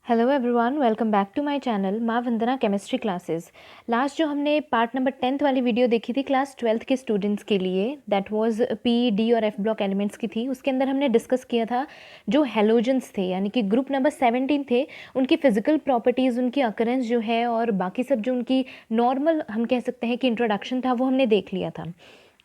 Hello everyone, welcome back to my channel Maa Vandana chemistry classes. Last जो हमने part number 10th वाली video देखी थी क्लास 12th के स्टूडेंट्स के लिए, दैट वाज पी डी और एफ ब्लॉक एलिमेंट्स की थी। उसके अंदर हमने डिस्कस किया था जो हेलोजेंस थे, यानी कि ग्रुप नंबर 17 थे, उनकी फिजिकल प्रॉपर्टीज़, उनकी अकरेंस जो है और बाकी सब जो उनकी नॉर्मल हम कह सकते हैं कि इंट्रोडक्शन था, वो हमने देख लिया था।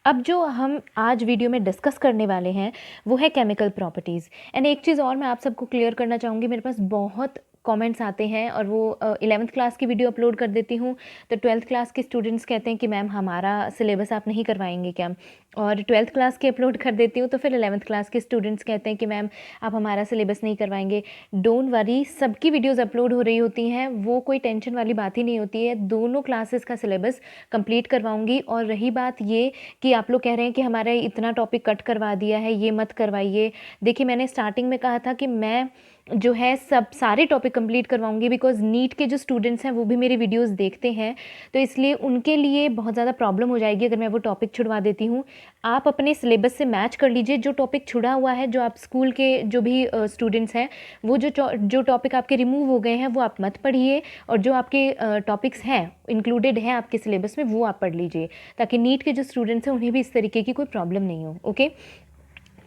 अब जो हम आज वीडियो में डिस्कस करने वाले हैं वो है केमिकल प्रॉपर्टीज़। एंड एक चीज़ और मैं आप सबको क्लियर करना चाहूँगी, मेरे पास बहुत कमेंट्स आते हैं और वो 11th क्लास की वीडियो अपलोड कर देती हूँ तो 12th क्लास के स्टूडेंट्स कहते हैं कि मैम हमारा सिलेबस आप नहीं करवाएंगे क्या, और 12th क्लास के अपलोड कर देती हूँ तो फिर 11th क्लास के स्टूडेंट्स कहते हैं कि मैम आप हमारा सिलेबस नहीं करवाएंगे। डोंट वरी, सबकी वीडियोज़ अपलोड हो रही होती हैं, वो कोई टेंशन वाली बात ही नहीं होती है। दोनों क्लासेस का सिलेबस कंप्लीट करवाऊँगी। और रही बात ये कि आप लोग कह रहे हैं कि हमारा इतना टॉपिक कट करवा दिया है, ये मत करवाइए। देखिए, मैंने स्टार्टिंग में कहा था कि मैं जो है सब सारे टॉपिक कंप्लीट करवाऊंगी, बिकॉज नीट के जो स्टूडेंट्स हैं वो भी मेरी वीडियोस देखते हैं, तो इसलिए उनके लिए बहुत ज़्यादा प्रॉब्लम हो जाएगी अगर मैं वो टॉपिक छुड़वा देती हूँ। आप अपने सिलेबस से मैच कर लीजिए, जो टॉपिक छुड़ा हुआ है, जो आप स्कूल के जो भी स्टूडेंट्स हैं, वो जो टॉपिक आपके रिमूव हो गए हैं वो आप मत पढ़िए, और जो आपके टॉपिक्स हैं इंक्लूडेड हैं आपके सिलेबस में वो आप पढ़ लीजिए, ताकि नीट के जो स्टूडेंट्स हैं उन्हें भी इस तरीके की कोई प्रॉब्लम नहीं हो। ओके,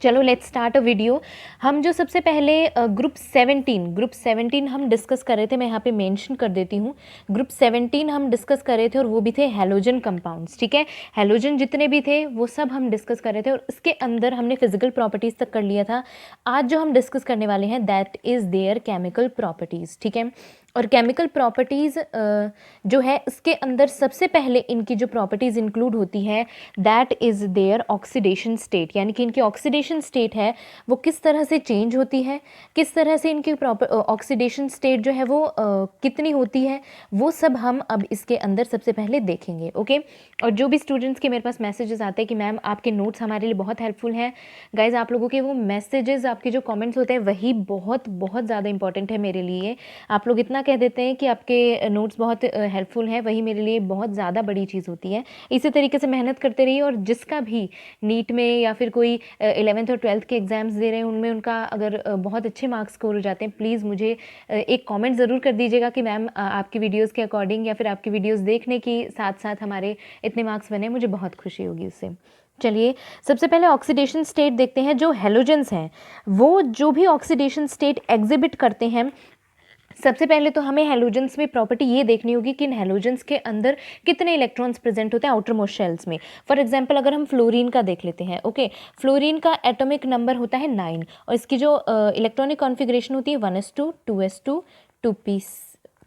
चलो लेट्स स्टार्ट अ वीडियो। हम जो सबसे पहले ग्रुप 17 हम डिस्कस कर रहे थे, मैं यहाँ पे मेंशन कर देती हूँ। ग्रुप 17 हम डिस्कस कर रहे थे और वो भी थे हेलोजन कंपाउंड्स। ठीक है, हेलोजन जितने भी थे वो सब हम डिस्कस कर रहे थे और इसके अंदर हमने फिजिकल प्रॉपर्टीज़ तक कर लिया था। आज जो हम डिस्कस करने वाले हैं that is there chemical properties. ठीक है, और केमिकल प्रॉपर्टीज़ जो है इसके अंदर सबसे पहले इनकी जो प्रॉपर्टीज़ इंक्लूड होती है that is their oxidation state, यानी कि इनकी ऑक्सीडेशन स्टेट है वो किस तरह से चेंज होती है, किस तरह से इनकी ऑक्सीडेशन स्टेट जो है वो कितनी होती है, वो सब हम अब इसके अंदर सबसे पहले देखेंगे। ओके, और जो भी स्टूडेंट्स के मेरे पास मैसेजेस आते हैं कि मैम आपके नोट्स हमारे लिए बहुत हेल्पफुल हैं, गाइज आप लोगों के वो मैसेजेस, आपके जो कमेंट्स होते हैं वही बहुत बहुत ज़्यादा इंपॉर्टेंट है मेरे लिए। आप लोग इतना कह देते हैं कि आपके नोट्स बहुत हेल्पफुल हैं, वही मेरे लिए बहुत ज़्यादा बड़ी चीज़ होती है। इसी तरीके से मेहनत करते रहिए, और जिसका भी नीट में या फिर कोई 11th और 12th के एग्ज़ाम्स दे रहे हैं उनमें उनका अगर बहुत अच्छे मार्क्स स्कोर हो जाते हैं, प्लीज़ मुझे एक कमेंट ज़रूर कर दीजिएगा कि मैम आपकी वीडियोस के अकॉर्डिंग या फिर आपकी वीडियोस देखने के साथ साथ हमारे इतने मार्क्स बने, मुझे बहुत खुशी होगी उससे। चलिए सबसे पहले ऑक्सीडेशन स्टेट देखते हैं। जो हेलोजेंस हैं वो जो भी ऑक्सीडेशन स्टेट एग्जिबिट करते हैं, सबसे पहले तो हमें हेलोजेंस में प्रॉपर्टी ये देखनी होगी कि इन हेलोजेंस के अंदर कितने इलेक्ट्रॉन्स प्रेजेंट होते हैं आउटर मोस्ट शेल्स में। फॉर एग्जांपल अगर हम फ्लोरीन का देख लेते हैं, ओके, फ्लोरीन का एटॉमिक नंबर होता है 9 और इसकी जो इलेक्ट्रॉनिक कॉन्फ़िगरेशन होती है 1s2 2s2 2p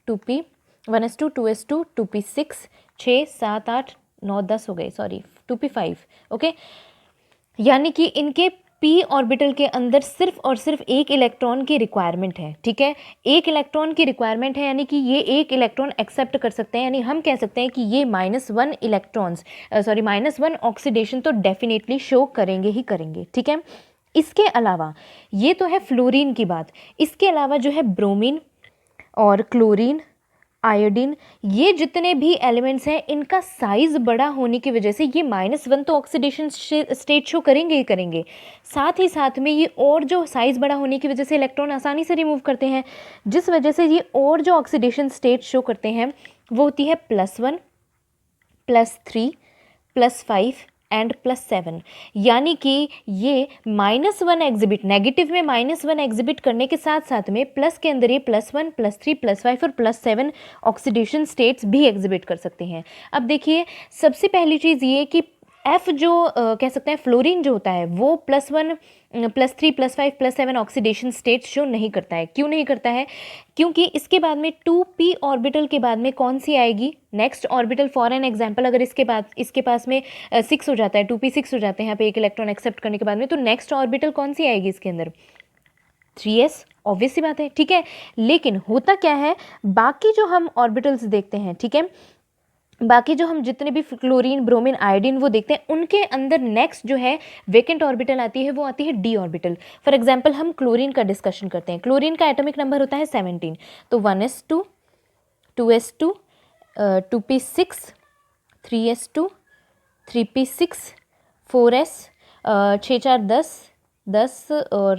2p 1s2 2s2 2p6 6 7 8 9 10 हो गए, सॉरी 2p5। ओके, यानी कि इनके पी ऑर्बिटल के अंदर सिर्फ और सिर्फ एक इलेक्ट्रॉन की रिक्वायरमेंट है। ठीक है, एक इलेक्ट्रॉन की रिक्वायरमेंट है, यानी कि ये एक इलेक्ट्रॉन एक्सेप्ट कर सकते हैं, यानी हम कह सकते हैं कि ये -1 इलेक्ट्रॉन्स -1 ऑक्सीडेशन तो डेफिनेटली शो करेंगे ही करेंगे। ठीक है, इसके अलावा ये तो है फ्लोरीन की बात, इसके अलावा जो है ब्रोमीन और क्लोरीन, आयोडीन, ये जितने भी एलिमेंट्स हैं इनका साइज बड़ा होने की वजह से ये -1 तो ऑक्सीडेशन स्टेट शो करेंगे ही करेंगे, साथ ही साथ में ये और जो साइज बड़ा होने की वजह से इलेक्ट्रॉन आसानी से रिमूव करते हैं, जिस वजह से ये और जो ऑक्सीडेशन स्टेट शो करते हैं वो होती है +1 +3 +5 एंड +7। यानी कि ये -1 एग्जिबिट, नेगेटिव में -1 एग्जिबिट करने के साथ साथ में प्लस के अंदर ये +1 +3 +5 और +7 ऑक्सीडेशन स्टेट्स भी एग्जिबिट कर सकते हैं। अब देखिए, सबसे पहली चीज़ ये कि एफ जो कह सकते हैं फ्लोरीन जो होता है वो +1 +3 +5 +7 ऑक्सीडेशन स्टेट शो नहीं करता है। क्यों नहीं करता है? क्योंकि इसके बाद में 2p ऑर्बिटल के बाद में कौन सी आएगी next orbital. For an example, अगर इसके पास में 6 हो जाता है, 2p6 हो जाते हैं यहाँ पे एक इलेक्ट्रॉन एक्सेप्ट करने के बाद में, तो नेक्स्ट ऑर्बिटल कौन सी आएगी इसके अंदर? 3s, ऑब्वियस सी बात है। ठीक है, लेकिन होता क्या है, बाकी जो हम ऑर्बिटल्स देखते हैं, ठीक है, बाकी जो हम जितने भी क्लोरीन ब्रोमीन आयोडीन वो देखते हैं, उनके अंदर नेक्स्ट जो है वेकेंट ऑर्बिटल आती है, वो आती है डी ऑर्बिटल। फॉर एग्जांपल हम क्लोरीन का डिस्कशन करते हैं, क्लोरीन का एटॉमिक नंबर होता है 17, तो 1s2 2s2 2p6 3s2 3p6 4s 6 4 10 10 और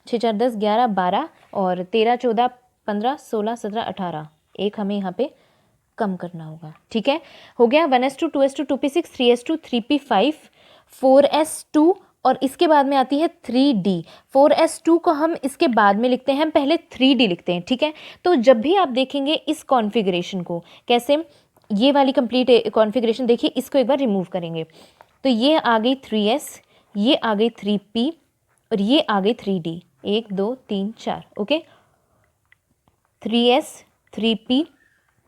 6 4 10 11 12 और 13 14 15, 16, 17, 18, एक हमें यहाँ पे कम करना होगा। ठीक है, हो गया 1s2, 2s2, 2p6, 3s2, 3p5, 4s2 और इसके बाद में आती है 3d। 4s2 को हम इसके बाद में लिखते हैं, हम पहले 3d लिखते हैं। ठीक है, तो जब भी आप देखेंगे इस कॉन्फ़िगरेशन को, कैसे, ये वाली कंप्लीट कॉन्फ़िगरेशन देखिए, इसको एक बार रिमूव करेंगे तो ये आ गई 3s, ये आ गई 3p और ये आ गई 3d। 1 2 3 4, okay, 3s 3p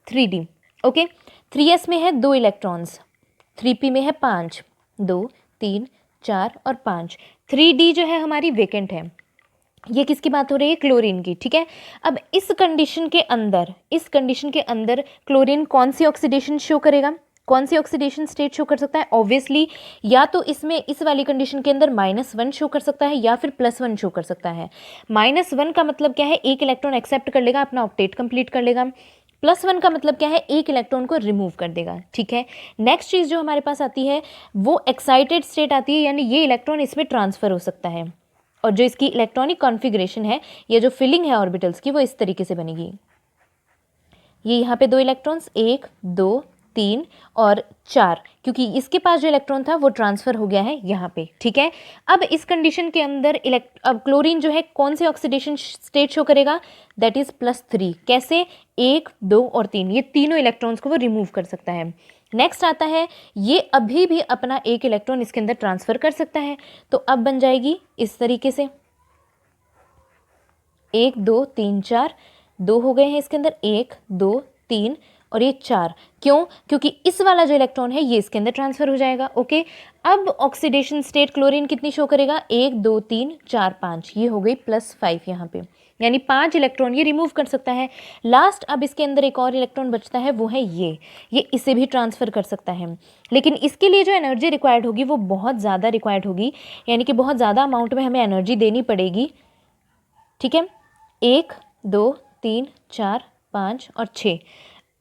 3d। Okay, 3s में है 2 इलेक्ट्रॉन्स, 3p में है 5, 2 3 4 और 5। 3d जो है हमारी वेकेंट है। ये किसकी बात हो रही है? क्लोरीन की। ठीक है, अब इस कंडीशन के अंदर क्लोरीन कौन सी ऑक्सीडेशन शो करेगा, कौन सी ऑक्सीडेशन स्टेट शो कर सकता है? ऑब्वियसली या तो इसमें इस वाली कंडीशन के अंदर -1 शो कर सकता है या फिर +1 शो कर सकता है। -1 का मतलब क्या है? एक इलेक्ट्रॉन एक्सेप्ट कर लेगा, अपना ऑक्टेट कंप्लीट कर लेगा। +1 का मतलब क्या है? एक इलेक्ट्रॉन को रिमूव कर देगा। ठीक है, नेक्स्ट चीज़ जो हमारे पास आती है वो एक्साइटेड स्टेट आती है, यानी ये इलेक्ट्रॉन इसमें ट्रांसफ़र हो सकता है। और जो इसकी इलेक्ट्रॉनिक कॉन्फ़िगरेशन है, ये जो फिलिंग है ऑर्बिटल्स की, वो इस तरीके से बनेगी। ये यहाँ पे 2 इलेक्ट्रॉन्स, 1 2 3 और 4, क्योंकि इसके पास जो इलेक्ट्रॉन था वो ट्रांसफ़र हो गया है यहाँ पे। ठीक है, अब इस कंडीशन के अंदर अब क्लोरीन जो है कौन से ऑक्सीडेशन स्टेट शो करेगा? That is +3। कैसे? 1 2 और 3, ये तीनों इलेक्ट्रॉन्स को वो रिमूव कर सकता है। नेक्स्ट आता है, ये अभी भी अपना एक इलेक्ट्रॉन इसके अंदर ट्रांसफ़र कर सकता है, तो अब बन जाएगी इस तरीके से 1 2 3 4, 2 हो गए हैं इसके अंदर, 1 2 3 और ये 4। क्यों? क्योंकि इस वाला जो इलेक्ट्रॉन है ये इसके अंदर ट्रांसफ़र हो जाएगा। ओके, अब ऑक्सीडेशन स्टेट क्लोरीन कितनी शो करेगा? 1 2 3 4 5, ये हो गई +5 यहाँ पे, यानी 5 इलेक्ट्रॉन ये रिमूव कर सकता है। लास्ट अब इसके अंदर एक और इलेक्ट्रॉन बचता है, वो है ये इसे भी ट्रांसफ़र कर सकता है, लेकिन इसके लिए जो एनर्जी रिक्वायर्ड होगी वो बहुत ज़्यादा रिक्वायर्ड होगी, यानी कि बहुत ज़्यादा अमाउंट में हमें एनर्जी देनी पड़ेगी। ठीक है, 1 2 3 4 5 और 6।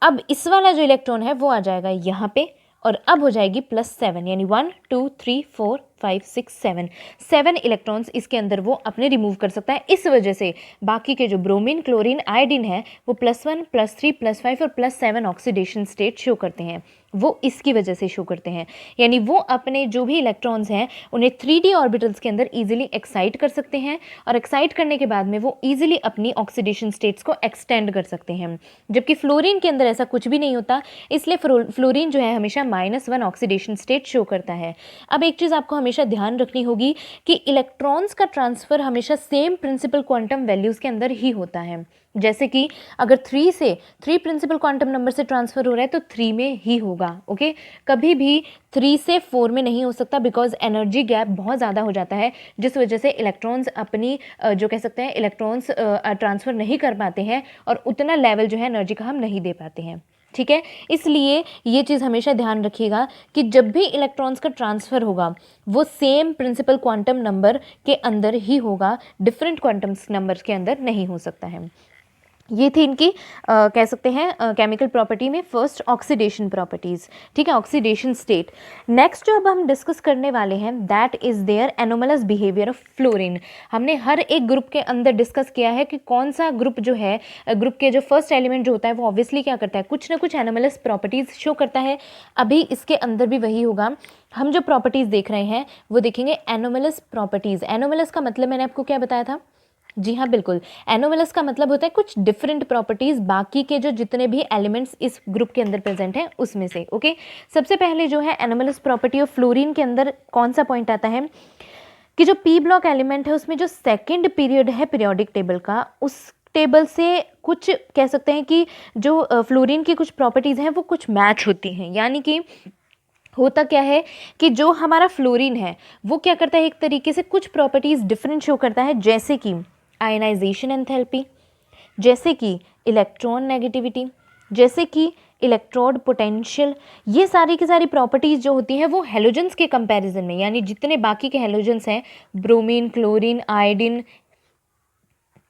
अब इस वाला जो इलेक्ट्रॉन है वो आ जाएगा यहाँ पे और अब हो जाएगी +7, यानी 1 2 3 4 5 6 7, 7 इलेक्ट्रॉन्स इसके अंदर वो अपने रिमूव कर सकता है। इस वजह से बाकी के जो ब्रोमीन, क्लोरीन, आयोडीन है वो +1 +3 +5 और +7 ऑक्सीडेशन स्टेट शो करते हैं, वो इसकी वजह से शो करते हैं। यानी वो अपने जो भी इलेक्ट्रॉन्स हैं उन्हें 3d ऑर्बिटल्स के अंदर इजीली एक्साइट कर सकते हैं और एक्साइट करने के बाद में वो इजीली अपनी ऑक्सीडेशन स्टेट्स को एक्सटेंड कर सकते हैं, जबकि फ्लोरीन के अंदर ऐसा कुछ भी नहीं होता, इसलिए फ्लोरीन जो है हमेशा -1 ऑक्सीडेशन स्टेट शो करता है। अब एक चीज़ आपको हमेशा ध्यान रखनी होगी कि इलेक्ट्रॉन्स का ट्रांसफ़र हमेशा सेम प्रिंसिपल क्वांटम वैल्यूज़ के अंदर ही होता है। जैसे कि अगर 3 प्रिंसिपल क्वांटम नंबर से ट्रांसफ़र हो रहा है तो 3 में ही होगा। ओके, कभी भी 3 से 4 में नहीं हो सकता, बिकॉज एनर्जी गैप बहुत ज़्यादा हो जाता है, जिस वजह से इलेक्ट्रॉन्स अपनी जो कह सकते हैं इलेक्ट्रॉन्स ट्रांसफ़र नहीं कर पाते हैं और उतना लेवल जो है एनर्जी का हम नहीं दे पाते हैं। ठीक है, इसलिए ये चीज़ हमेशा ध्यान रखिएगा कि जब भी इलेक्ट्रॉन्स का ट्रांसफ़र होगा वो सेम प्रिंसिपल क्वांटम नंबर के अंदर ही होगा, डिफरेंट क्वांटम नंबर्स के अंदर नहीं हो सकता है। ये थी इनकी कह सकते हैं केमिकल प्रॉपर्टी में फर्स्ट ऑक्सीडेशन प्रॉपर्टीज़। ठीक है, ऑक्सीडेशन स्टेट। नेक्स्ट जो अब हम डिस्कस करने वाले हैं that is their anomalous behaviour of fluorine. हमने हर एक ग्रुप के अंदर डिस्कस किया है कि कौन सा ग्रुप जो है, ग्रुप के जो फर्स्ट एलिमेंट जो होता है वो ऑब्वियसली क्या करता है, कुछ ना कुछ एनोमलस प्रॉपर्टीज़ शो करता है। अभी इसके अंदर भी वही होगा। हम जो प्रॉपर्टीज़ देख रहे हैं वो देखेंगे एनोमलस प्रॉपर्टीज़। एनोमलस का मतलब मैंने आपको क्या बताया था? जी हाँ, बिल्कुल, एनोमलस का मतलब होता है कुछ डिफरेंट प्रॉपर्टीज़ बाकी के जो जितने भी एलिमेंट्स इस ग्रुप के अंदर प्रेजेंट हैं उसमें से। ओके, सबसे पहले जो है एनोमलस प्रॉपर्टी ऑफ फ्लोरीन के अंदर कौन सा पॉइंट आता है कि जो पी ब्लॉक एलिमेंट है उसमें जो सेकेंड पीरियड है पीरियोडिक टेबल का, उस टेबल से कुछ कह सकते हैं कि जो फ्लोरीन की कुछ प्रॉपर्टीज़ हैं वो कुछ मैच होती हैं। यानी कि होता क्या है कि जो हमारा फ्लोरीन है वो क्या करता है, एक तरीके से कुछ प्रॉपर्टीज़ डिफरेंट शो करता है, जैसे कि आयनाइजेशन एंथैल्पी, जैसे कि इलेक्ट्रॉन नेगेटिविटी, जैसे कि इलेक्ट्रोड पोटेंशियल। ये सारी की सारी प्रॉपर्टीज़ जो होती हैं वो हेलोजेंस के कंपैरिजन में, यानी जितने बाकी के हेलोजेंस हैं, ब्रोमीन, क्लोरीन, आयोडीन,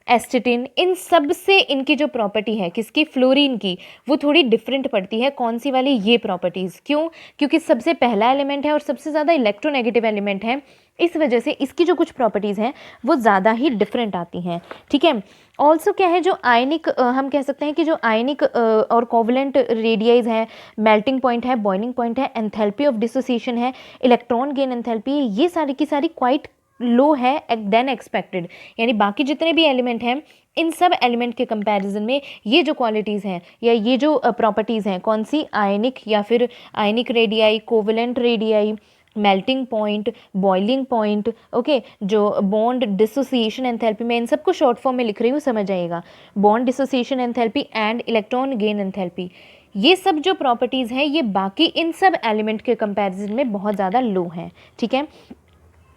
एस्टेटिन, इन सब से इनकी जो प्रॉपर्टी है किसकी, फ्लोरीन की, वो थोड़ी डिफरेंट पड़ती है। कौन सी वाली? ये प्रॉपर्टीज़। क्यों? क्योंकि सबसे पहला एलिमेंट है और सबसे ज़्यादा इलेक्ट्रोनेगेटिव एलिमेंट है, इस वजह से इसकी जो कुछ प्रॉपर्टीज़ हैं वो ज़्यादा ही डिफरेंट आती हैं, ठीक है। ऑल्सो क्या है, जो आयनिक हम कह सकते हैं कि जो आयनिक और कोवलेंट रेडियाइज हैं, मेल्टिंग पॉइंट है, बॉइलिंग पॉइंट है, एंथैल्पी ऑफ डिसोसिएशन है, इलेक्ट्रॉन गेन एंथैल्पी, ये सारी की सारी क्वाइट लो है देन एक्सपेक्टेड। यानी बाकी जितने भी एलिमेंट हैं, इन सब एलिमेंट के कंपैरिजन में ये जो क्वालिटीज़ हैं या ये जो प्रॉपर्टीज़ हैं, कौन सी, आयनिक या फिर ionic radii, covalent radii, melting point, boiling point, okay, जो बॉन्ड डिसोसिएशन एंथैल्पी, मैं इन सबको शॉर्ट फॉर्म में लिख रही हूँ, समझ आएगा, bond dissociation enthalpy and electron gain enthalpy, ये सब जो प्रॉपर्टीज़ हैं ये बाकी इन सब एलिमेंट के कंपैरिजन में बहुत ज़्यादा लो हैं, ठीक है।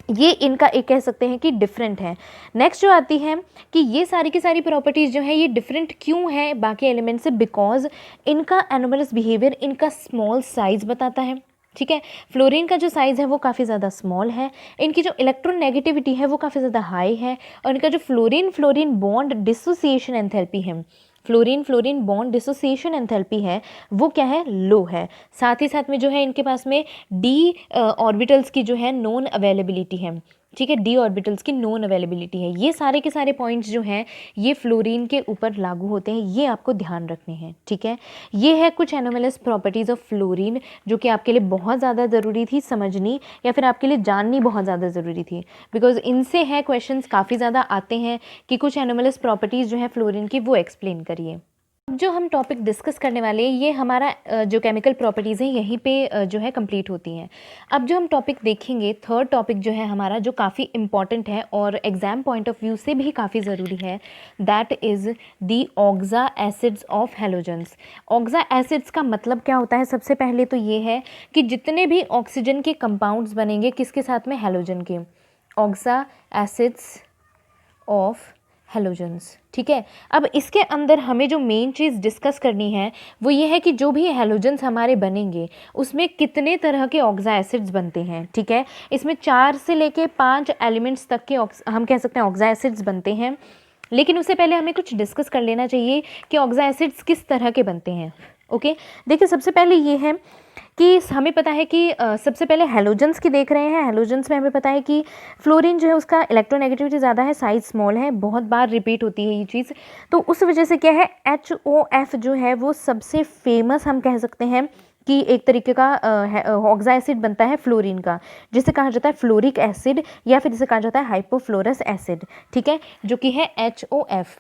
ये इनका एक कह सकते हैं कि डिफरेंट है। नेक्स्ट जो आती है कि ये सारी की सारी प्रॉपर्टीज़ जो है ये डिफरेंट क्यों है बाकी एलिमेंट से, बिकॉज इनका एनोमलस बिहेवियर, इनका स्मॉल साइज़ बताता है, ठीक है। फ्लोरीन का जो साइज़ है वो काफ़ी ज़्यादा स्मॉल है, इनकी जो इलेक्ट्रोनेगेटिविटी है वो काफ़ी ज़्यादा हाई है, और इनका जो fluorine fluorine bond dissociation enthalpy है, fluorine fluorine bond dissociation enthalpy है वो क्या है, लो है। साथ ही साथ में जो है इनके पास में डी ऑर्बिटल्स की जो है नॉन अवेलेबिलिटी है, ठीक है, डी ऑर्बिटल्स की नॉन अवेलेबिलिटी है। ये सारे के सारे पॉइंट्स जो हैं ये फ्लोरीन के ऊपर लागू होते हैं, ये आपको ध्यान रखने हैं, ठीक है। ये है कुछ एनोमलस प्रॉपर्टीज़ ऑफ फ्लोरीन जो कि आपके लिए बहुत ज़्यादा ज़रूरी थी समझनी, या फिर आपके लिए जाननी बहुत ज़्यादा ज़रूरी थी, बिकॉज इनसे है क्वेश्चंस काफ़ी ज़्यादा आते हैं कि कुछ एनोमलस प्रॉपर्टीज़ जो है फ्लोरीन की वो एक्सप्लेन करिए। अब जो हम टॉपिक डिस्कस करने वाले हैं ये हमारा जो केमिकल प्रॉपर्टीज़ हैं यहीं पे जो है कंप्लीट होती हैं। अब जो हम टॉपिक देखेंगे, थर्ड टॉपिक जो है हमारा, जो काफ़ी इंपॉर्टेंट है और एग्ज़ाम पॉइंट ऑफ व्यू से भी काफ़ी ज़रूरी है, that is the oxa acids of halogens. Oxa acids का मतलब क्या होता है, सबसे पहले तो ये है कि जितने भी ऑक्सीजन के कंपाउंड्स बनेंगे किसके साथ में, हैलोजन के, ऑक्सा एसिड्स ऑफ हैलोजेंस, ठीक है। अब इसके अंदर हमें जो मेन चीज़ डिस्कस करनी है वो ये है कि जो भी हैलोजेंस हमारे बनेंगे उसमें कितने तरह के ऑक्सा एसिड्स बनते हैं, ठीक है। इसमें 4 से लेके 5 एलिमेंट्स तक के हम कह सकते हैं ऑक्सा एसिड्स बनते हैं, लेकिन उससे पहले हमें कुछ डिस्कस कर लेना चाहिए कि ऑक्सा एसिड्स किस तरह के बनते हैं, ओके। देखिए सबसे पहले ये है कि हमें पता है कि सबसे पहले हैलोजेंस की देख रहे हैं। हैलोजेंस में हमें पता है कि फ्लोरीन जो है उसका इलेक्ट्रोनेगेटिविटी ज़्यादा है, साइज स्मॉल है, बहुत बार रिपीट होती है ये चीज़, तो उस वजह से क्या है, HOF जो है वो सबसे फेमस हम कह सकते हैं कि एक तरीके का ऑक्सा एसिड बनता है फ्लोरीन का, जिसे कहा जाता है फ्लोरिक एसिड या फिर जिसे कहा जाता है हाइपोफ्लोरस एसिड, ठीक है, जो कि है HOF।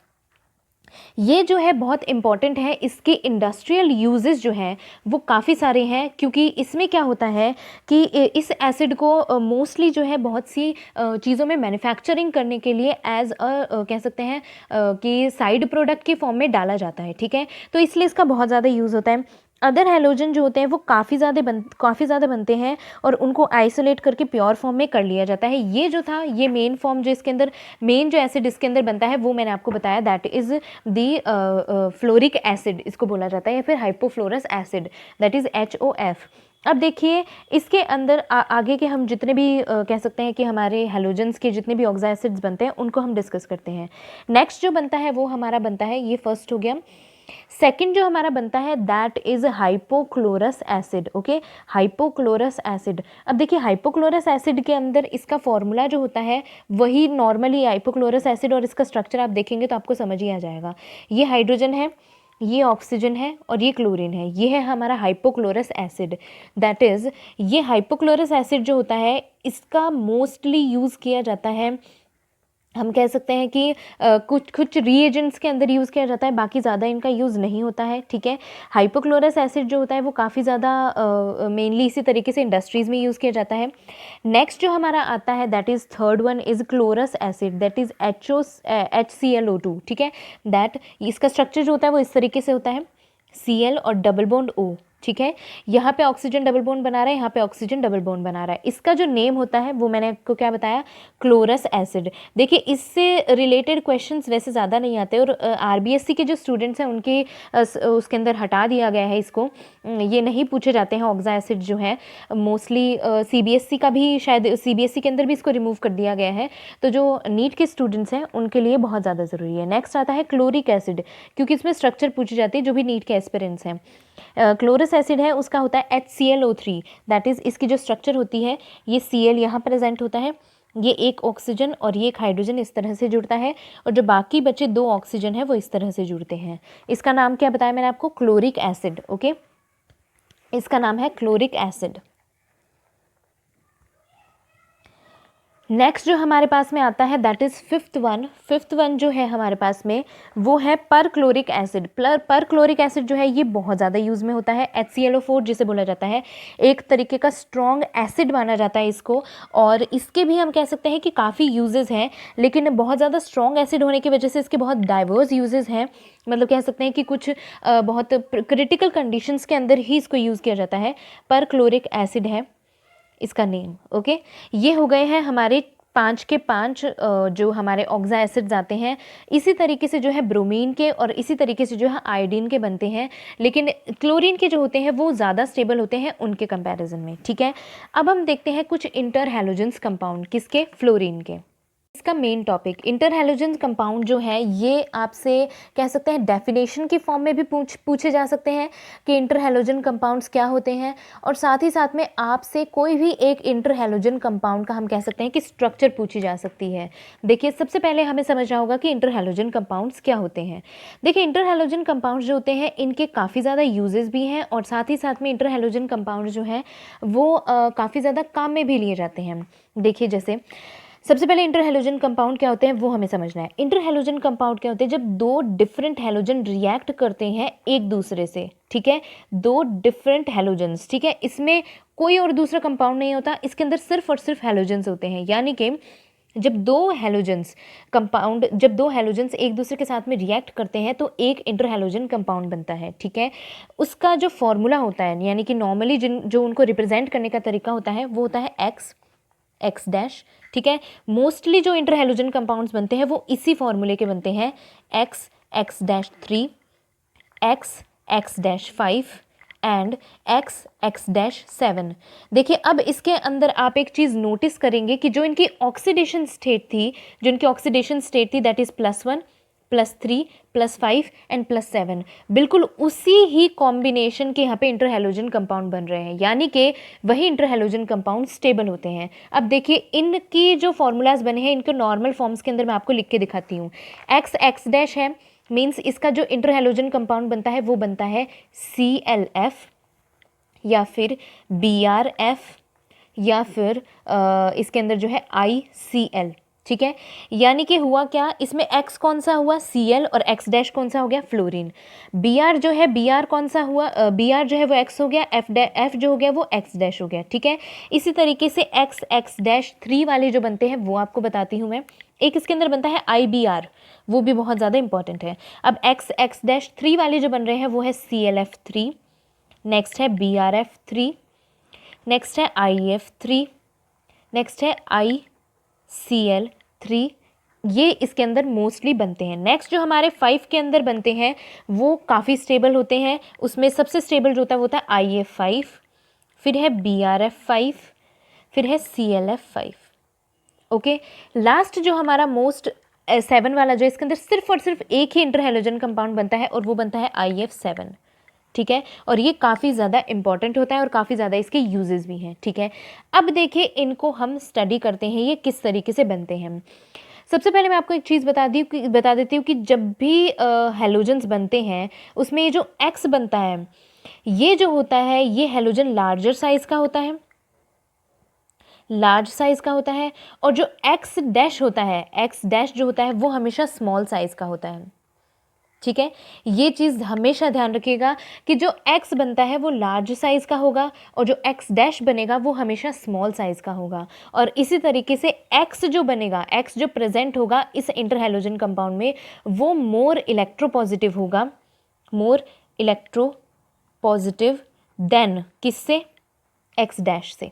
ये जो है बहुत इंपॉर्टेंट है, इसके इंडस्ट्रियल यूजेस जो हैं वो काफ़ी सारे हैं, क्योंकि इसमें क्या होता है कि इस एसिड को मोस्टली जो है बहुत सी चीज़ों में मैन्युफैक्चरिंग करने के लिए एज कह सकते हैं कि साइड प्रोडक्ट के फॉर्म में डाला जाता है, ठीक है, तो इसलिए इसका बहुत ज़्यादा यूज़ होता है। अदर हैलोजन जो होते हैं वो काफ़ी ज़्यादा बनते हैं और उनको आइसोलेट करके प्योर फॉर्म में कर लिया जाता है। ये जो था, ये मेन फॉर्म जो इसके अंदर, मेन जो एसिड इसके अंदर बनता है वो मैंने आपको बताया, that is the fluoric acid इसको बोला जाता है, या फिर hypofluorous acid, that is HOF। अब देखिए इसके अंदर आगे के हम जितने भी कह सकते हैं कि हमारे हैलोजेंस के जितने भी ऑक्सा एसिड्स बनते हैं उनको हम डिस्कस करते हैं। नेक्स्ट जो बनता है वो हमारा बनता है, ये फर्स्ट हो गया। सेकंड जो हमारा बनता है that is hypochlorous acid, okay, hypochlorous acid. अब देखिए हाइपोक्लोरस एसिड के अंदर इसका फॉर्मूला जो होता है वही नॉर्मली हाइपोक्लोरस एसिड, और इसका स्ट्रक्चर आप देखेंगे तो आपको समझ ही आ जाएगा। ये हाइड्रोजन है, ये ऑक्सीजन है और ये क्लोरीन है, ये है हमारा हाइपोक्लोरस एसिड। दैट इज़ ये हाइपोक्लोरस एसिड जो होता है इसका मोस्टली यूज़ किया जाता है, हम कह सकते हैं कि कुछ कुछ रीएजेंट्स के अंदर यूज़ किया जाता है, बाकी ज़्यादा इनका यूज़ नहीं होता है, ठीक है। हाइपोक्लोरस एसिड जो होता है वो काफ़ी ज़्यादा मेनली इसी तरीके से इंडस्ट्रीज़ में यूज़ किया जाता है। नेक्स्ट जो हमारा आता है that is third one is chlorous acid, that is HClO2, ठीक है। दैट इसका स्ट्रक्चर जो होता है वो इस तरीके से होता है, Cl और डबल बॉन्ड O, ठीक है। यहाँ पे ऑक्सीजन डबल बॉन्ड बना रहा है, यहाँ पे ऑक्सीजन डबल बॉन्ड बना रहा है। इसका जो नेम होता है वो मैंने आपको क्या बताया, क्लोरस एसिड। देखिए इससे रिलेटेड क्वेश्चंस वैसे ज़्यादा नहीं आते, और RBSC के जो स्टूडेंट्स हैं उनके उसके अंदर हटा दिया गया है इसको, ये नहीं पूछे जाते हैं ऑक्सा एसिड जो है मोस्टली। CBSC का भी शायद, CBSC के अंदर भी इसको रिमूव कर दिया गया है, तो जो नीट के स्टूडेंट्स हैं उनके लिए बहुत ज़्यादा ज़रूरी है। नेक्स्ट आता है क्लोरिक एसिड, क्योंकि इसमें स्ट्रक्चर पूछी जाती है जो भी नीट के एस्पिरेंट्स हैं। क्लोरस एसिड है उसका होता है HClO3, दैट इज़ इसकी जो स्ट्रक्चर होती है ये Cl यहाँ प्रेजेंट होता है, ये एक ऑक्सीजन और ये एक हाइड्रोजन इस तरह से जुड़ता है, और जो बाकी बचे 2 ऑक्सीजन है वो इस तरह से जुड़ते हैं। इसका नाम क्या बताया मैंने आपको? Chloric acid. ओके, इसका नाम है क्लोरिक एसिड। नेक्स्ट जो हमारे पास में आता है दैट इज़ फिफ्थ वन जो है हमारे पास में वो है पर क्लोरिक एसिड। पर क्लोरिक एसिड जो है ये बहुत ज़्यादा यूज़ में होता है। HClO4 जिसे बोला जाता है, एक तरीके का स्ट्रॉन्ग एसिड माना जाता है इसको, और इसके भी हम कह सकते हैं कि काफ़ी यूजेस हैं, लेकिन बहुत ज़्यादा स्ट्रॉन्ग एसिड होने की वजह से इसके बहुत डाइवर्स यूजेस हैं। मतलब कह सकते हैं कि कुछ बहुत क्रिटिकल कंडीशंस के अंदर ही इसको यूज़ किया जाता है। पर क्लोरिक एसिड है इसका नेम। ओके, ये हो गए हैं हमारे 5 के 5 जो हमारे ऑक्सा एसिड्स आते हैं। इसी तरीके से जो है ब्रोमीन के और इसी तरीके से जो है आयोडीन के बनते हैं, लेकिन क्लोरीन के जो होते हैं वो ज़्यादा स्टेबल होते हैं उनके कंपैरिजन में। ठीक है, अब हम देखते हैं कुछ इंटर हैलोजेंस कंपाउंड, किसके? फ्लोरीन के। इसका main topic inter halogens compound जो है ये आपसे कह सकते हैं डेफिनेशन की फॉर्म में भी पूछे जा सकते हैं कि इंटर हैलोजन कंपाउंड्स क्या होते हैं, और साथ ही साथ में आपसे कोई भी एक इंटर हैलोजन कंपाउंड का हम कह सकते हैं कि स्ट्रक्चर पूछी जा सकती है। देखिए, सबसे पहले हमें समझना होगा कि इंटर हैलोजन कंपाउंड्स क्या होते हैं। देखिए, इंटर हैलोजन कंपाउंड्स जो होते हैं इनके काफ़ी ज़्यादा यूजेस भी हैं, और साथ ही साथ में इंटर हैलोजन कंपाउंड जो हैं वो काफ़ी ज़्यादा काम में भी लिए जाते हैं। देखिए, जैसे सबसे पहले इंटर हैलोजन कंपाउंड क्या होते हैं वो हमें समझना है। इंटर हैलोजन कंपाउंड क्या होते हैं? जब 2 डिफरेंट हैलोजन रिएक्ट करते हैं एक दूसरे से। ठीक है, 2 डिफरेंट हैलोजन्स। ठीक है, इसमें कोई और दूसरा कंपाउंड नहीं होता, इसके अंदर सिर्फ और सिर्फ हैलोजन्स होते हैं। यानी कि जब 2 हैलोजन्स एक दूसरे के साथ में रिएक्ट करते हैं तो एक इंटर हैलोजन कंपाउंड बनता है। ठीक है, उसका जो फॉर्मूला होता है, यानी कि नॉर्मली जो उनको रिप्रेजेंट करने का तरीका होता है वो होता है एक्स डैश। ठीक है, मोस्टली जो इंटर हैलोजन कंपाउंड्स बनते हैं वो इसी फॉर्मूले के बनते हैं, x dash 3, x dash 5 and x dash 7। देखिए, अब इसके अंदर आप एक चीज़ नोटिस करेंगे कि जो इनकी ऑक्सीडेशन स्टेट थी दैट इज़ +1, +3, +5 एंड +7, बिल्कुल उसी ही कॉम्बिनेशन के यहाँ पे इंटर हैलोजन कंपाउंड बन रहे हैं, यानी कि वही इंटर हैलोजन कंपाउंड स्टेबल होते हैं। अब देखिए, इनकी जो फॉर्मूलाज बने हैं इनको नॉर्मल फॉर्म्स के अंदर मैं आपको लिख के दिखाती हूँ। एक्स डैश है, मीन्स इसका जो इंटर हैलोजन कंपाउंड बनता है वो बनता है ClF या फिर BrF या फिर इसके अंदर जो है ICl। ठीक है, यानी कि हुआ क्या, इसमें X कौन सा हुआ? Cl, और X डैश कौन सा हो गया? फ्लोरीन। Br जो है, Br कौन सा हुआ? Br जो है वो X हो गया, F जो हो गया वो X डैश हो गया। ठीक है, इसी तरीके से X डैश 3 वाले जो बनते हैं वो आपको बताती हूँ मैं। एक इसके अंदर बनता है IBr, वो भी बहुत ज़्यादा इंपॉर्टेंट है। अब X डैश 3 वाले जो बन रहे हैं वो है ClF3, नेक्स्ट है BrF3, नेक्स्ट है IF3, नेक्स्ट है ICl3। ये इसके अंदर मोस्टली बनते हैं। नेक्स्ट जो हमारे 5 के अंदर बनते हैं वो काफ़ी स्टेबल होते हैं। उसमें सबसे स्टेबल जो होता है वो होता है IF5, फिर है BrF5, फिर है ClF5। ओके, लास्ट जो हमारा मोस्ट 7 वाला जो इसके अंदर सिर्फ और सिर्फ एक ही इंटर हैलोजन कंपाउंड बनता है और वो बनता है IF7। ठीक है, और ये काफ़ी ज़्यादा इंपॉर्टेंट होता है और काफ़ी ज़्यादा इसके यूजेस भी हैं। ठीक है, अब देखिए इनको हम स्टडी करते हैं ये किस तरीके से बनते हैं। सबसे पहले मैं आपको एक चीज़ बता देती हूँ कि जब भी हैलोजन्स बनते हैं उसमें ये जो X बनता है ये जो होता है ये हैलोजन लार्जर साइज़ का होता है, और जो X डैश होता है, X डैश जो होता है वो हमेशा स्मॉल साइज़ का होता है। ठीक है, ये चीज़ हमेशा ध्यान रखिएगा कि जो X बनता है वो लार्ज साइज़ का होगा और जो X डैश बनेगा वो हमेशा स्मॉल साइज़ का होगा। और इसी तरीके से X जो बनेगा, X जो प्रेजेंट होगा इस इंटर हैलोजन कंपाउंड में वो मोर इलेक्ट्रोपॉजिटिव होगा, देन किससे? X डैश से।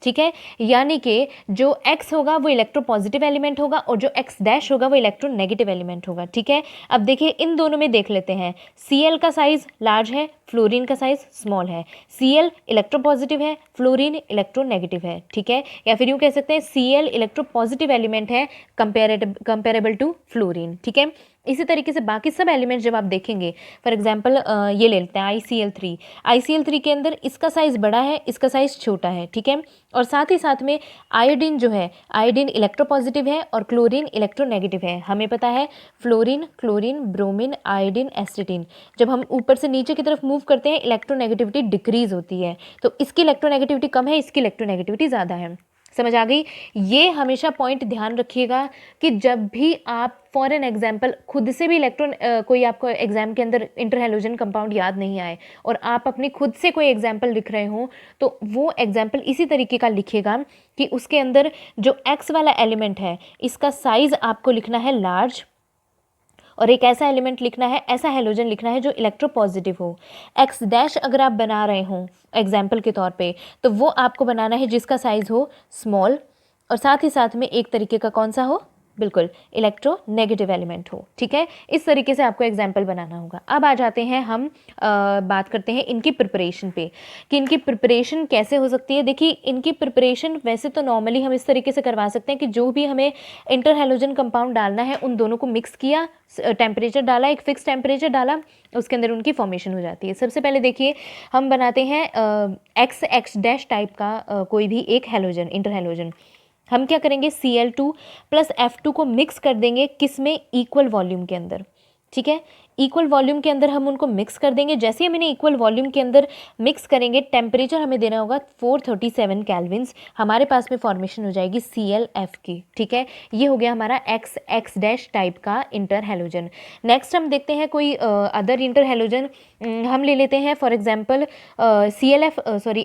ठीक है, यानी कि जो X होगा वो इलेक्ट्रोपॉजिटिव एलिमेंट होगा और जो X डैश होगा वो इलेक्ट्रोनेगेटिव एलिमेंट होगा। ठीक है, अब देखिए इन दोनों में देख लेते हैं। Cl का साइज लार्ज है, फ्लोरीन का साइज स्मॉल है। Cl इलेक्ट्रोपॉजिटिव है, फ्लोरीन इलेक्ट्रोनेगेटिव है। ठीक है, या फिर यूँ कह सकते हैं Cl इलेक्ट्रोपॉजिटिव एलिमेंट है कंपेरेबल टू फ्लोरीन। ठीक है, इसी तरीके से बाकी सब एलिमेंट्स जब आप देखेंगे, फॉर एग्जांपल ये ले लेते हैं ICl3। ICl3 के अंदर इसका साइज़ बड़ा है, इसका साइज़ छोटा है, ठीक है। और साथ ही साथ में आयोडीन जो है, आयोडीन इलेक्ट्रोपॉजिटिव है और क्लोरीन इलेक्ट्रोनेगेटिव है। हमें पता है फ्लोरीन, क्लोरीन, ब्रोमीन, आयोडीन, एसिटिन, जब हम ऊपर से नीचे की तरफ मूव करते हैं इलेक्ट्रोनेगेटिविटी डिक्रीज होती है। तो इसकी इलेक्ट्रोनेगेटिविटी कम है, इसकी इलेक्ट्रोनेगेटिविटी ज़्यादा है। समझ आ गई? ये हमेशा पॉइंट ध्यान रखिएगा कि जब भी आप फॉर एन एग्जाम्पल खुद से भी कोई आपको एग्जाम के अंदर इंटरहैलोजन कंपाउंड याद नहीं आए और आप अपनी खुद से कोई एग्जाम्पल लिख रहे हो, तो वो एग्जाम्पल इसी तरीके का लिखिएगा कि उसके अंदर जो एक्स वाला एलिमेंट है इसका साइज आपको लिखना है लार्ज, और एक ऐसा एलिमेंट लिखना है, ऐसा हैलोजन लिखना है जो इलेक्ट्रोपॉजिटिव हो। एक्स डैश अगर आप बना रहे हो एग्जाम्पल के तौर पे, तो वो आपको बनाना है जिसका साइज हो स्मॉल, और साथ ही साथ में एक तरीके का कौन सा हो, बिल्कुल इलेक्ट्रोनेगेटिव एलिमेंट हो, ठीक है। इस तरीके से आपको एग्जाम्पल बनाना होगा। अब आ जाते हैं हम बात करते हैं इनकी प्रिपरेशन पे कि इनकी प्रिपरेशन कैसे हो सकती है। देखिए इनकी प्रिपरेशन वैसे तो नॉर्मली हम इस तरीके से करवा सकते हैं कि जो भी हमें इंटरहैलोजन कंपाउंड डालना है उन दोनों को मिक्स किया, टेम्परेचर डाला, एक फिक्स टेम्परेचर डाला, उसके अंदर उनकी फॉर्मेशन हो जाती है। सबसे पहले देखिए हम बनाते हैं एक्स डैश टाइप का कोई भी एक हैलोजन, इंटरहैलोजन। हम क्या करेंगे, Cl2 प्लस F2 को मिक्स कर देंगे, किस में, इक्वल वॉल्यूम के अंदर, ठीक है। इक्वल वॉल्यूम के अंदर हम उनको मिक्स कर देंगे। जैसे ही हम इन्हें इक्वल वॉल्यूम के अंदर मिक्स करेंगे, टेम्परेचर हमें देना होगा 437 केल्विन्स, हमारे पास में फॉर्मेशन हो जाएगी ClF की, ठीक है। ये हो गया हमारा एक्स डैश टाइप का इंटर हैलोजन। नेक्स्ट हम देखते हैं कोई अदर इंटर हैलोजन। हम ले लेते हैं for example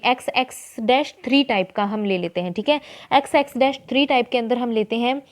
x dash 3 type का हम ले लेते हैं, ठीक है। एक्स डैश 3 टाइप के अंदर हम लेते हैं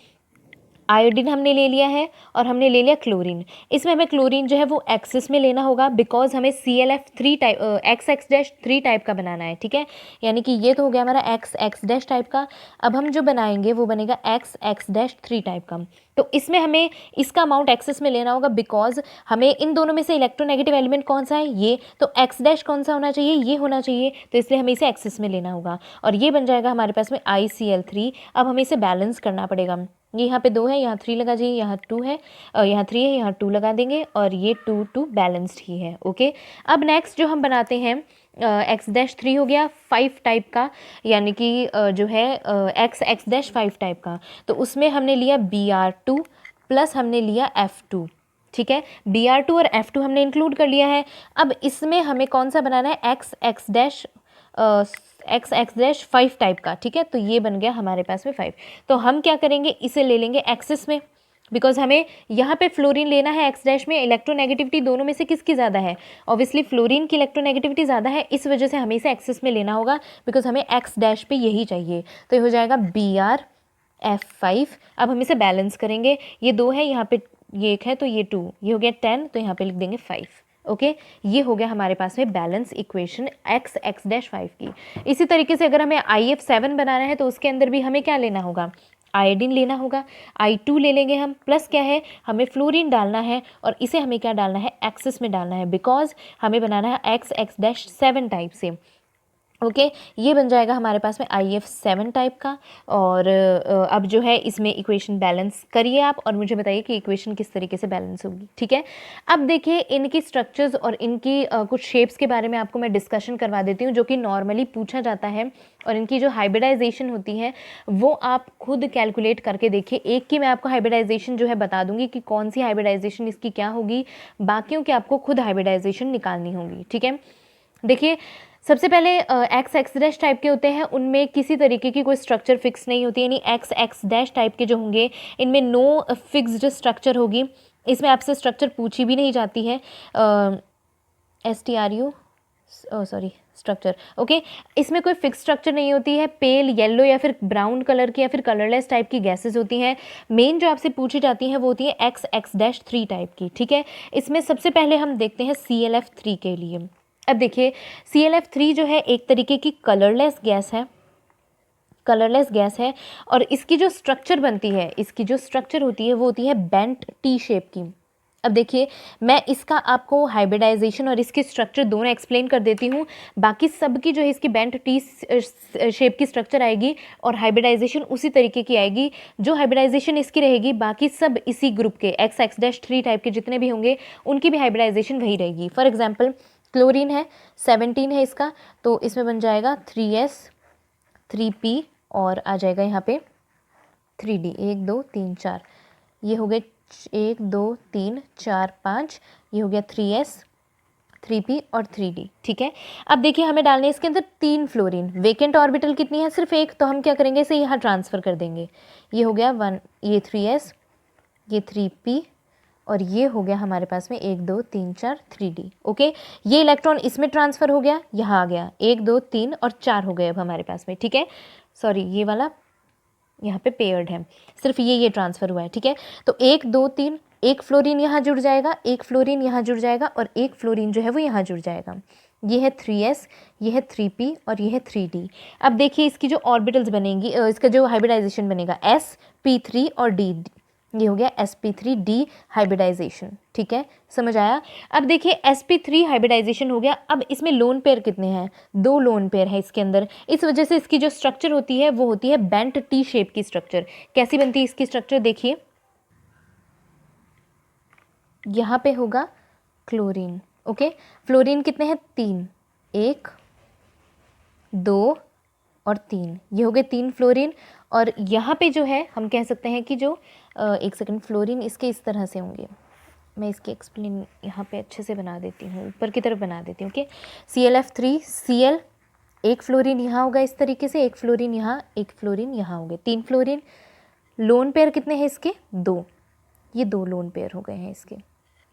आयोडीन, हमने ले लिया है, और हमने ले लिया क्लोरीन। इसमें हमें क्लोरीन जो है वो एक्सिस में लेना होगा, बिकॉज हमें ClF3 type x dash 3 type का बनाना है, ठीक है। यानी कि ये तो हो गया हमारा एक्स डैश टाइप का। अब हम जो बनाएंगे वो बनेगा एक्स डैश 3 टाइप का। तो इसमें हमें इसका अमाउंट एक्सेस में लेना होगा, बिकॉज हमें इन दोनों में से इलेक्ट्रोनेगेटिव एलिमेंट कौन सा है, ये, तो एक्स डैश कौन सा होना चाहिए, ये होना चाहिए, तो इसलिए हमें इसे एक्सेस में लेना होगा, और ये बन जाएगा हमारे पास में ICl3। अब हमें इसे बैलेंस करना पड़ेगा। ये यहाँ पे 2 है, यहाँ 3 लगा दीजिए, यहाँ 2 है, यहाँ 3 है, यहाँ 2 लगा देंगे, और ये 2 बैलेंस्ड ही है, ओके। अब नेक्स्ट जो हम बनाते हैं एक्स डैश 3 हो गया 5 टाइप का, यानी कि जो है एक्स डैश 5 टाइप का। तो उसमें हमने लिया Br2 प्लस हमने लिया F2, ठीक है। Br2 और F2 हमने इंक्लूड कर लिया है। अब इसमें हमें कौन सा बनाना है, एक्स डैश 5 टाइप का, ठीक है। तो ये बन गया हमारे पास में 5। तो हम क्या करेंगे, इसे ले लेंगे एक्सिस में, बिकॉज हमें यहाँ पे फ्लोरीन लेना है एक्स डैश में। इलेक्ट्रोनेगेटिविटी दोनों में से किसकी ज़्यादा है, ऑब्वियसली फ्लोरीन की इलेक्ट्रोनेगेटिविटी ज़्यादा है, इस वजह से हमें इसे एक्सिस में लेना होगा, बिकॉज हमें एक्स डैश पे यही चाहिए। तो ये हो जाएगा BrF5। अब हम इसे बैलेंस करेंगे, ये 2 है, यहाँ पे ये 1 है, तो ये 2, ये हो गया 10, तो यहाँ पे लिख देंगे 5, ओके। ये हो गया हमारे पास में बैलेंस इक्वेशन एक्स डैश 5 की। इसी तरीके से अगर हमें IF7 बनाना है तो उसके अंदर भी हमें क्या लेना होगा, आयोडीन लेना होगा, I2 ले लेंगे हम, प्लस क्या है, हमें फ्लोरीन डालना है, और इसे हमें क्या डालना है, एक्सिस में डालना है, बिकॉज हमें बनाना है एक्स डैश 7 टाइप से, ओके। ये बन जाएगा हमारे पास में IF7 टाइप का। और अब जो है इसमें इक्वेशन बैलेंस करिए आप, और मुझे बताइए कि इक्वेशन किस तरीके से बैलेंस होगी, ठीक है। अब देखिए इनकी स्ट्रक्चर्स और इनकी कुछ शेप्स के बारे में आपको मैं डिस्कशन करवा देती हूँ, जो कि नॉर्मली पूछा जाता है, और इनकी जो हाइब्रिडाइजेशन होती है वो आप खुद कैलकुलेट करके देखिए। एक की मैं आपको हाइब्रिडाइजेशन जो है बता दूंगी कि कौन सी हाइब्रिडाइजेशन इसकी क्या होगी, बाकियों की आपको खुद हाइब्रिडाइजेशन निकालनी होगी, ठीक है। देखिए सबसे पहले एक्स डैश टाइप के होते हैं, उनमें किसी तरीके की कोई स्ट्रक्चर फिक्स नहीं होती, यानी एक्स डैश टाइप के जो होंगे इनमें नो फिक्स्ड स्ट्रक्चर होगी। इसमें आपसे स्ट्रक्चर पूछी भी नहीं जाती है, स्ट्रक्चर, ओके। इसमें कोई फिक्स स्ट्रक्चर नहीं होती है, पेल येलो या फिर ब्राउन कलर की या फिर कलरलेस टाइप की गैसेस होती हैं। मेन जो आपसे पूछी जाती हैं वो होती है एक्स डैश 3 टाइप की, ठीक है। इसमें सबसे पहले हम देखते हैं ClF3 के लिए। अब देखिए ClF3 जो है एक तरीके की कलरलेस गैस है, और इसकी जो स्ट्रक्चर बनती है, इसकी जो स्ट्रक्चर होती है वो होती है बेंट टी शेप की। अब देखिए मैं इसका आपको हाइब्रिडाइजेशन और इसकी स्ट्रक्चर दोनों एक्सप्लेन कर देती हूँ। बाकी सब की जो है इसकी बेंट टी शेप की स्ट्रक्चर आएगी और हाइब्रिडाइजेशन उसी तरीके की आएगी। जो हाइब्रिडाइजेशन इसकी रहेगी बाकी सब इसी ग्रुप के XX-3 टाइप के जितने भी होंगे उनकी भी हाइब्रिडाइजेशन वही रहेगी। फॉर एग्जाम्पल क्लोरीन है 17 है इसका, तो इसमें बन जाएगा 3S 3P और आ जाएगा यहाँ पे 3D 1 2 3 4, ये हो गए 1 2 3 4 5, ये हो गया 3S 3P और 3D। ठीक है, अब देखिए हमें डालने इसके अंदर 3 फ्लोरीन। वेकेंट ऑर्बिटल कितनी है? सिर्फ एक, तो हम क्या करेंगे इसे यहाँ ट्रांसफ़र कर देंगे। ये हो गया 1, ये 3S, ये 3P और ये हो गया हमारे पास में 1 2 3 4 3D। ओके, ये इलेक्ट्रॉन इसमें ट्रांसफ़र हो गया, यहाँ आ गया 1 2 3 और 4 हो गए अब हमारे पास में। ठीक है, सॉरी ये वाला यहाँ पे पेयर्ड है, सिर्फ ये ट्रांसफ़र हुआ है। ठीक है, तो 1 2 3, एक फ्लोरीन यहाँ जुड़ जाएगा, एक फ्लोरीन यहाँ जुड़ जाएगा और एक फ्लोरीन जो है वो यहाँ जुड़ जाएगा। ये है 3S, ये है 3P और ये है 3D। अब देखिए इसकी जो ऑर्बिटल्स बनेंगी, इसका जो हाइब्रिडाइजेशन बनेगा sp3 और D, ये हो गया sp3d हाइब्रिडाइजेशन। ठीक है, समझ आया? अब देखिए sp3 हाइब्रिडाइजेशन हो गया। अब इसमें लोन पेयर कितने हैं? 2 लोन पेयर है इसके अंदर। इस वजह से इसकी जो स्ट्रक्चर होती है वो होती है बेंट टी शेप की स्ट्रक्चर। कैसी बनती है इसकी स्ट्रक्चर? देखिए यहाँ पे होगा क्लोरीन। ओके, फ्लोरीन कितने हैं? 3, 1 2 और 3, ये हो गए 3 फ्लोरीन। और यहाँ पे जो है हम कह सकते हैं कि जो एक सेकंड, फ्लोरीन इसके इस तरह से होंगे। मैं इसकी एक्सप्लेन यहाँ पे अच्छे से बना देती हूँ, ऊपर की तरफ बना देती हूँ। ओके, ClF3 Cl, एक फ्लोरीन यहाँ होगा इस तरीके से, एक फ्लोरीन यहाँ, एक फ्लोरीन यहाँ हो गए, 3 फ्लोरीन। लोन पेयर कितने हैं इसके? 2, ये 2 लोन पेयर हो गए हैं इसके।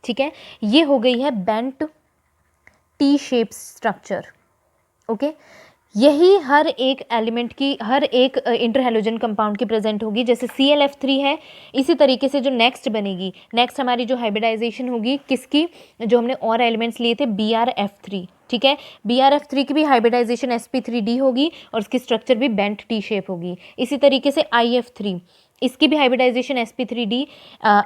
ठीक है, ये हो गई है bent T shape structure. Okay, यही हर एक एलिमेंट की, हर एक इंटरहैलोजन कंपाउंड की प्रेजेंट होगी। जैसे ClF3 है, इसी तरीके से जो नेक्स्ट बनेगी, नेक्स्ट हमारी जो हाइब्रिडाइजेशन होगी किसकी, जो हमने और एलिमेंट्स लिए थे BrF3। ठीक है, BrF3 की भी हाइब्रिडाइजेशन sp3d होगी और उसकी स्ट्रक्चर भी बेंट टी शेप होगी। इसी तरीके से IF3, इसकी भी हाइब्रिडाइजेशन sp3d,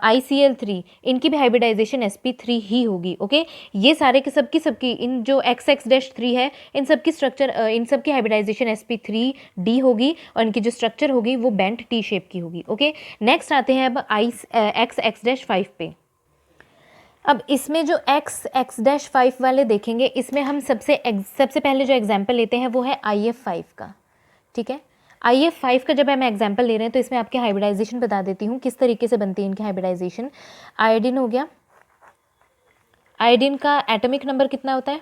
ICl3, इनकी भी हाइब्रिडाइजेशन sp3 ही होगी। ओके, ये सारे के सबकी इन जो XX-3 है इन सब की स्ट्रक्चर, इन सब की हाइब्रिडाइजेशन sp3d होगी और इनकी जो स्ट्रक्चर होगी वो बेंट टी शेप की होगी। ओके, नेक्स्ट आते हैं अब XX-5 पे। अब इसमें जो XX-5 वाले देखेंगे, इसमें हम सबसे पहले जो एग्जाम्पल लेते हैं वो है IF5 का। ठीक है, IF5 का जब हम एग्जाम्पल ले रहे हैं तो इसमें आपके हाइब्रिडाइजेशन बता देती हूँ किस तरीके से बनती है इनकी हाइब्रिडाइजेशन। आयोडीन हो गया, आयोडीन का एटॉमिक नंबर कितना होता है?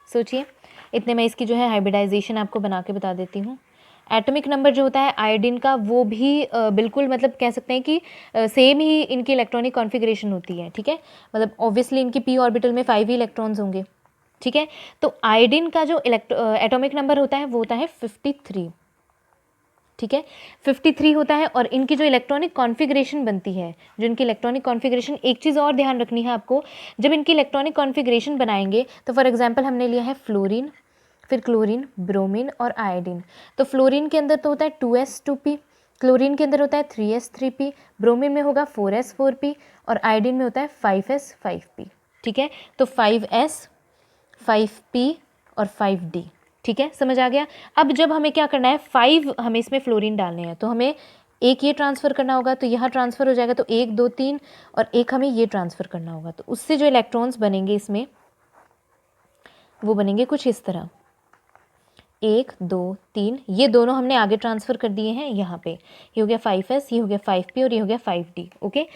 सोचिए, इतने में इसकी जो है हाइब्रिडाइजेशन आपको बना के बता देती हूँ। एटॉमिक नंबर जो होता है आयोडीन का वो भी बिल्कुल मतलब कह सकते हैं कि सेम ही इनकी इलेक्ट्रॉनिक कॉन्फ़िगरेशन होती है। ठीक है, मतलब ऑब्वियसली इनकी p ऑर्बिटल में 5 ही इलेक्ट्रॉन्स होंगे। ठीक है, तो आयोडीन का जो एटॉमिक नंबर होता है वो होता है 53। ठीक है, 53 होता है और इनकी जो इलेक्ट्रॉनिक कॉन्फ़िगरेशन बनती है, जो इनकी इलेक्ट्रॉनिक कॉन्फ़िगरेशन, एक चीज़ और ध्यान रखनी है आपको, जब इनकी इलेक्ट्रॉनिक कॉन्फ़िगरेशन बनाएंगे तो फॉर एग्जांपल हमने लिया है फ्लोरीन, फिर क्लोरीन, ब्रोमीन और आयोडीन। तो फ्लोरीन के अंदर तो होता है 2s2p, क्लोरीन के अंदर होता है 3s3p, ब्रोमीन में होगा 4s4p और आयोडीन में होता है 5s5p। ठीक है, तो 5s 5p और 5d। ठीक है, समझ आ गया? अब जब हमें क्या करना है, 5 हमें इसमें फ्लोरीन डालने हैं तो हमें एक ये ट्रांसफ़र करना होगा, तो यहाँ ट्रांसफ़र हो जाएगा, तो 1 2 3 और एक हमें ये ट्रांसफ़र करना होगा। तो उससे जो इलेक्ट्रॉन्स बनेंगे इसमें वो बनेंगे कुछ इस तरह, 1 2 3, ये दोनों हमने आगे ट्रांसफ़र कर दिए हैं यहाँ पे। ये हो गया 5s, ये हो गया 5p और ये हो गया 5d। ओके,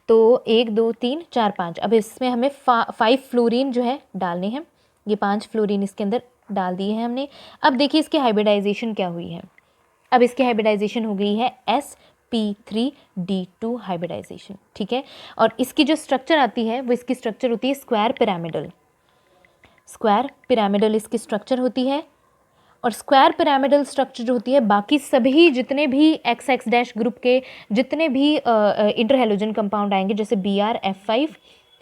तो 1 2 3 4 5, अब इसमें हमें 5 फ्लोरीन जो है डालने हैं। ये 5 फ्लोरीन इसके अंदर डाल दिए हैं हमने। अब देखिए इसकी हाइब्रिडाइजेशन क्या हुई है। अब इसकी हाइब्रिडाइजेशन हो गई है sp3d2 हाइब्रिडाइजेशन। ठीक है, और इसकी जो स्ट्रक्चर आती है वो इसकी स्ट्रक्चर होती है स्क्वायर पिरामिडल। स्क्वायर पिरामिडल इसकी स्ट्रक्चर होती है और स्क्वायर पिरामिडल स्ट्रक्चर जो होती है, बाकी सभी जितने भी XX- ग्रुप के जितने भी इंटरहैलोजन कंपाउंड आएंगे, जैसे BrF5,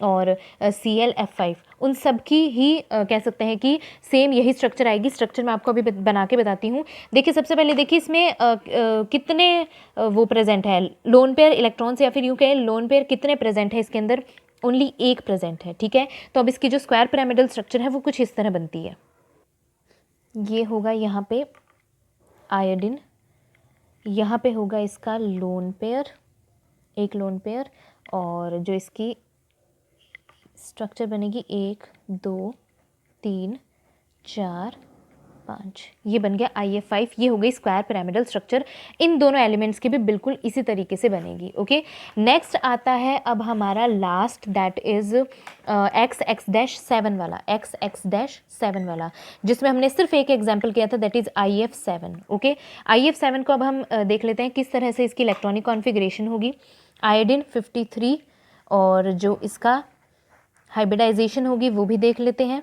और Cl(F5), उन सब की ही कह सकते हैं कि सेम यही स्ट्रक्चर आएगी। स्ट्रक्चर मैं आपको अभी बना के बताती हूँ। देखिए सबसे पहले देखिए इसमें कितने वो प्रेजेंट है, लोन पेयर इलेक्ट्रॉन्स, या फिर यूँ कहें लोन पेयर कितने प्रेजेंट है इसके अंदर, ओनली एक प्रेजेंट है, ठीक है। तो अब इसकी जो स्क्वायर पिरामिडल स्ट्रक्चर है वो कुछ इस तरह बनती है। ये होगा यहाँ पे आयोडीन, यहाँ पे होगा इसका लोन पेयर, एक लोन पेयर, और जो इसकी स्ट्रक्चर बनेगी 1 2 3 4 5, ये बन गया IF5। ये हो गई स्क्वायर पिरामिडल स्ट्रक्चर। इन दोनों एलिमेंट्स की भी बिल्कुल इसी तरीके से बनेगी। ओके, नेक्स्ट आता है अब हमारा लास्ट, दैट इज XX-7 वाला, XX-7 वाला, जिसमें हमने सिर्फ एक एग्जाम्पल किया था, that is IF7। Okay, IF7 को अब हम देख लेते हैं किस तरह से इसकी इलेक्ट्रॉनिक कॉन्फ़िगरेशन होगी। आयोडीन 53, और जो इसका हाइब्रिडाइजेशन होगी वो भी देख लेते हैं,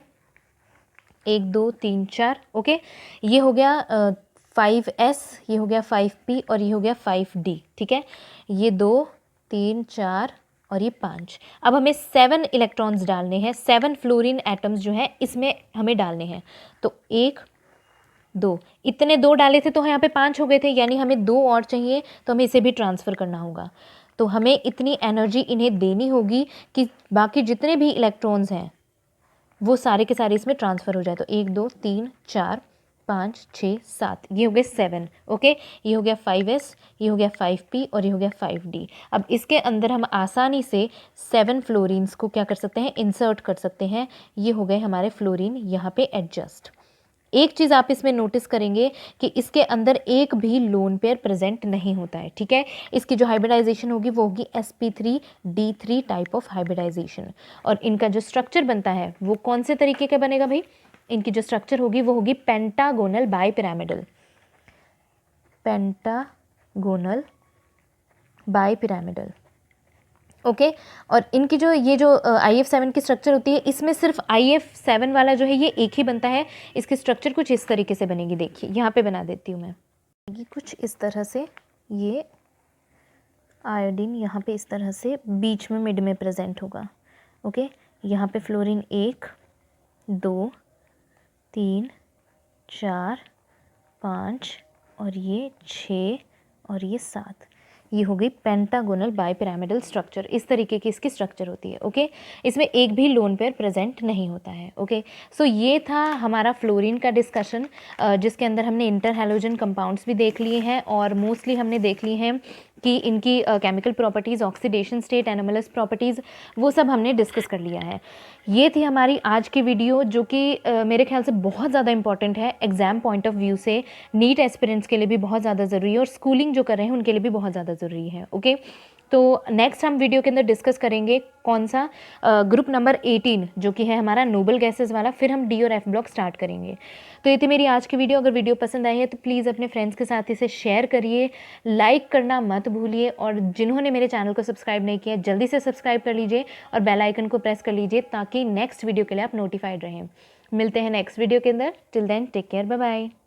1 2 3 4। ओके, ये हो गया 5s, ये हो गया 5p, और ये हो गया 5d, ठीक है। ये 2 3 4 और ये 5। अब हमें 7 इलेक्ट्रॉन्स डालने हैं, 7 फ्लोरीन एटम्स जो हैं इसमें हमें डालने हैं। तो 1 2, इतने 2 डाले थे तो यहाँ पे 5 हो गए थे, यानी हमें 2 और चाहिए, तो हमें इसे भी ट्रांसफ़र करना होगा। तो हमें इतनी एनर्जी इन्हें देनी होगी कि बाकी जितने भी इलेक्ट्रॉन्स हैं वो सारे के सारे इसमें ट्रांसफ़र हो जाए। तो 1 2 3 4 5 6 7, ये हो गए 7। ओके, ये हो गया 5s, ये हो गया 5p, और ये हो गया 5d। अब इसके अंदर हम आसानी से 7 फ्लोरीन्स को क्या कर सकते हैं, इंसर्ट कर सकते हैं। ये हो गए हमारे फ्लोरीन यहाँ पे एडजस्ट। एक चीज़ आप इसमें नोटिस करेंगे कि इसके अंदर एक भी लोन पेयर प्रेजेंट नहीं होता है, ठीक है। इसकी जो हाइब्रिडाइजेशन होगी वो होगी sp3d3 टाइप ऑफ हाइब्रिडाइजेशन, और इनका जो स्ट्रक्चर बनता है वो कौन से तरीके का बनेगा भाई, इनकी जो स्ट्रक्चर होगी वो होगी pentagonal bipyramidal, pentagonal bipyramidal. Okay, और इनकी जो ये जो IF7 की स्ट्रक्चर होती है, इसमें सिर्फ IF7 वाला जो है ये एक ही बनता है। इसकी स्ट्रक्चर कुछ इस तरीके से बनेगी, देखिए यहाँ पे बना देती हूँ मैं, ये कुछ इस तरह से, ये आयोडीन यहाँ पे इस तरह से बीच में मिड में प्रेजेंट होगा। ओके, यहाँ पे फ्लोरीन 1 2 3 4 5 और ये 6 और ये 7, ये हो गई पेंटागोनल बाइपिरामिडल स्ट्रक्चर। इस तरीके की इसकी स्ट्रक्चर होती है। ओके, इसमें एक भी लोन पेयर प्रेजेंट नहीं होता है। ओके, सो ये था हमारा फ्लोरीन का डिस्कशन, जिसके अंदर हमने इंटर हैलोजन कंपाउंड्स भी देख लिए हैं, और मोस्टली हमने देख लिए हैं कि इनकी chemical properties, oxidation state, anomalous properties, वो सब हमने डिस्कस कर लिया है। ये थी हमारी आज की वीडियो, जो कि मेरे ख्याल से बहुत ज़्यादा इंपॉर्टेंट है एग्ज़ाम पॉइंट ऑफ व्यू से, नीट एस्पिरेंट्स के लिए भी बहुत ज़्यादा ज़रूरी है, और स्कूलिंग जो कर रहे हैं उनके लिए भी बहुत ज़्यादा ज़रूरी है। ओके, तो नेक्स्ट हम वीडियो के अंदर डिस्कस करेंगे कौन सा, ग्रुप नंबर 18 जो कि है हमारा नोबल गैसेस वाला, फिर हम डी और एफ ब्लॉक स्टार्ट करेंगे। तो ये थी मेरी आज की वीडियो। अगर वीडियो पसंद आई है तो प्लीज़ अपने फ्रेंड्स के साथ इसे शेयर करिए, लाइक करना मत भूलिए, और जिन्होंने मेरे चैनल को सब्सक्राइब नहीं किया जल्दी से सब्सक्राइब कर लीजिए और बेल आइकन को प्रेस कर लीजिए, ताकि नेक्स्ट वीडियो के लिए आप नोटिफाइड रहें। मिलते हैं नेक्स्ट वीडियो के अंदर। Till then take care, bye bye.